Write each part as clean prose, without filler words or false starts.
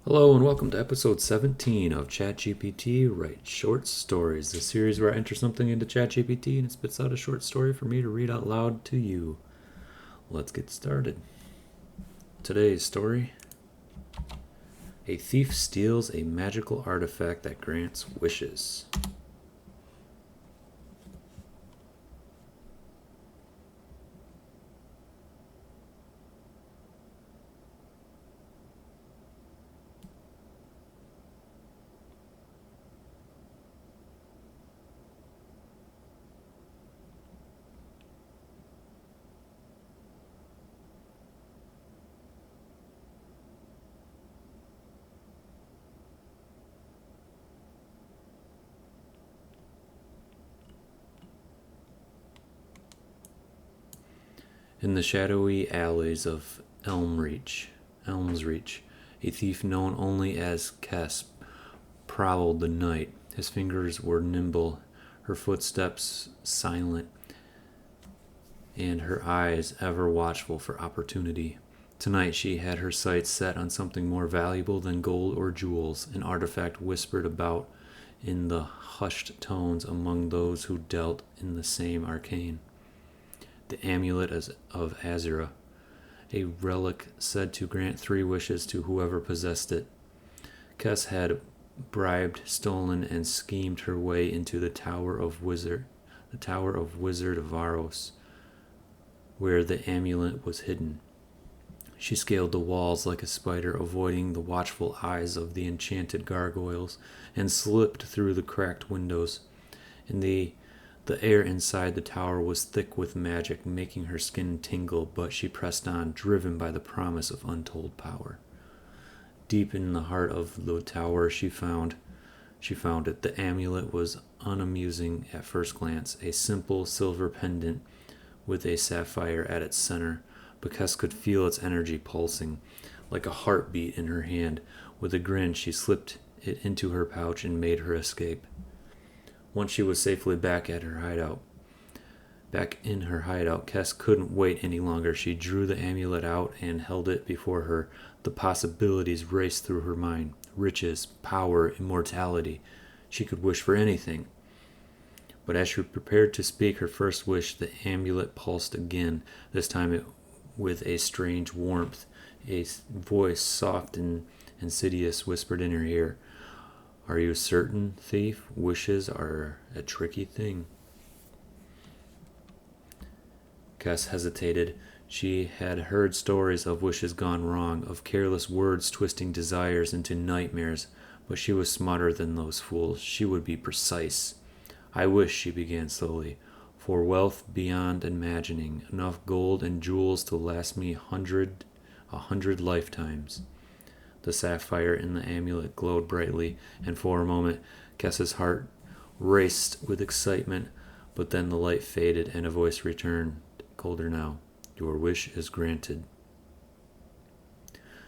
Hello and welcome to episode 17 of ChatGPT Write Short Stories, the series where I enter something into ChatGPT and it spits out a short story for me to read out loud to you. Let's get started. Today's story: A thief steals a magical artifact that grants wishes. In the shadowy alleys of Elmsreach, a thief known only as Kess prowled the night. His fingers were nimble, her footsteps silent, and her eyes ever watchful for opportunity. Tonight she had her sights set on something more valuable than gold or jewels, an artifact whispered about in the hushed tones among those who dealt in the same arcane. The amulet of Azura, a relic said to grant 3 wishes to whoever possessed it. Kess had bribed, stolen, and schemed her way into the Tower of Wizard Varos, where the amulet was hidden. She scaled the walls like a spider, avoiding the watchful eyes of the enchanted gargoyles, and slipped through the cracked windows. In the air inside the tower was thick with magic, making her skin tingle, but she pressed on, driven by the promise of untold power. Deep in the heart of the tower she found it. The amulet was unamusing at first glance, a simple silver pendant with a sapphire at its center. But Kess could feel its energy pulsing, like a heartbeat in her hand. With a grin, she slipped it into her pouch and made her escape. Once she was safely back in her hideout, Kess couldn't wait any longer. She drew the amulet out and held it before her. The possibilities raced through her mind: riches, power, immortality. She could wish for anything. But as she prepared to speak her first wish, the amulet pulsed again, this time with a strange warmth. A voice, soft and insidious, whispered in her ear, "Are you certain, thief? Wishes are a tricky thing." Kess hesitated. She had heard stories of wishes gone wrong, of careless words twisting desires into nightmares, but she was smarter than those fools. She would be precise. "I wish," she began slowly, "for wealth beyond imagining, enough gold and jewels to last me a hundred lifetimes." The sapphire in the amulet glowed brightly, and for a moment Kess's heart raced with excitement, but then the light faded and a voice returned, colder now. "Your wish is granted."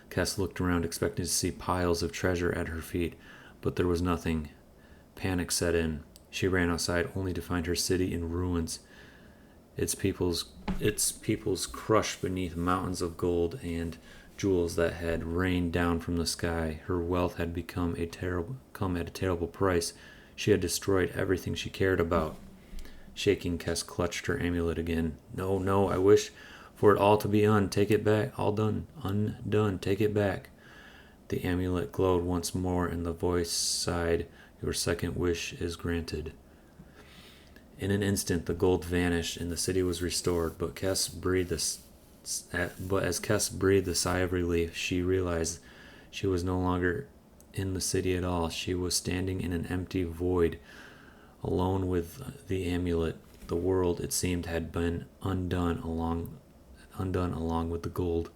Kess looked around, expecting to see piles of treasure at her feet, but there was nothing. Panic set in. She ran outside only to find her city in ruins, its peoples crushed beneath mountains of gold and jewels that had rained down from the sky. Her wealth had come at a terrible price. She had destroyed everything she cared about. Shaking, Kess clutched her amulet again. "No, no, I wish for it all to be take it back, all done, undone, take it back." The amulet glowed once more, and the voice sighed, "Your second wish is granted." In an instant, the gold vanished, and the city was restored, but as Kess breathed a sigh of relief, she realized she was no longer in the city at all. She was standing in an empty void, alone with the amulet. The world, it seemed, had been undone along with the gold.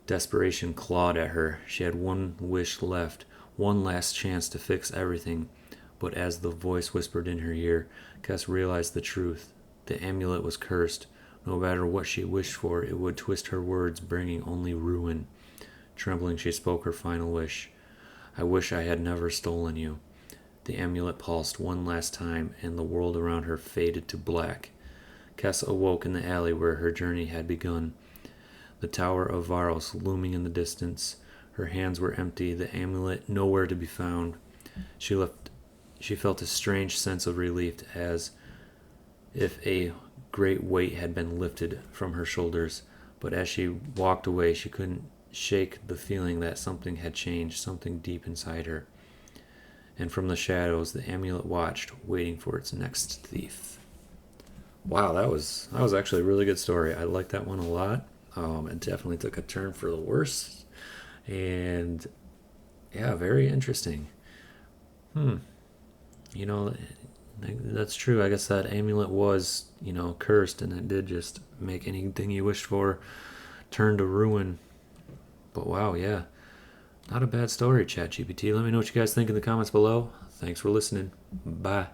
Desperation clawed at her. She had one wish left, one last chance to fix everything. But as the voice whispered in her ear, Kess realized the truth. The amulet was cursed. No matter what she wished for, it would twist her words, bringing only ruin. Trembling, she spoke her final wish. "I wish I had never stolen you." The amulet pulsed one last time, and the world around her faded to black. Kess awoke in the alley where her journey had begun. The Tower of Varos looming in the distance, Her hands were empty, the amulet nowhere to be found. She left. She felt a strange sense of relief, as if a great weight had been lifted from her shoulders. But as she walked away, she couldn't shake the feeling that something had changed, something deep inside her. And from the shadows, the amulet watched, waiting for its next thief. Wow, that was actually a really good story. I liked that one a lot. It definitely took a turn for the worse, and yeah, very interesting. You know, that's true. I guess that amulet was, cursed, and it did just make anything you wished for turn to ruin. But wow, yeah, not a bad story, ChatGPT. Let me know what you guys think in the comments below. Thanks for listening. Bye.